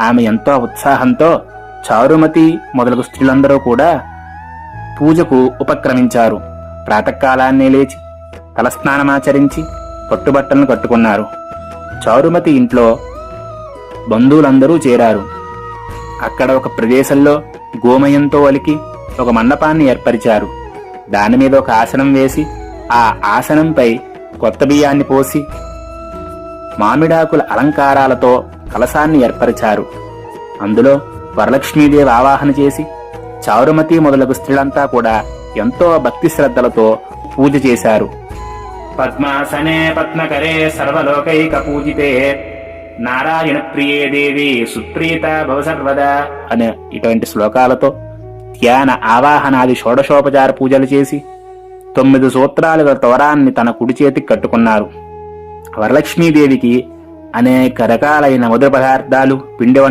ఆమె ఎంతో ఉత్సాహంతో చారుమతి మొదలగు స్త్రీలందరూ కూడా పూజకు ఉపక్రమించారు. ప్రాతకాలాన్నే లేచి తలస్నానమాచరించి పట్టుబట్టలను కట్టుకున్నారు. చారుమతి ఇంట్లో బంధువులందరూ చేరారు. అక్కడ ఒక ప్రదేశంలో గోమయంతో అలికి ఒక మండపాన్ని ఏర్పరిచారు. దానిమీద ఒక ఆసనం వేసి ఆ ఆసనంపై కొత్త బియ్యాన్ని పోసి మామిడాకుల అలంకారాలతో కలశాన్ని ఏర్పరిచారు. అందులో వరలక్ష్మీదేవి ఆవాహన చేసి చారుమతి మొదలగు స్త్రీలంతా కూడా ఎంతో భక్తి శ్రద్ధలతో పూజ చేశారు. పద్మాసనే పద్మకరే సర్వలోకైక పూజితే నారాయణ ప్రియే దేవి సుప్రీత భవ సర్వదా అనే ఇటువంటి శ్లోకాలతో ధ్యాన ఆవాహనాది షోడశోపచార పూజలు చేసి 9 సూత్రాలుగా తోరాన్ని తన కుడి చేతికి కట్టుకున్నారు. వరలక్ష్మీదేవికి అనేక రకాలైన మధుర పదార్థాలు పిండి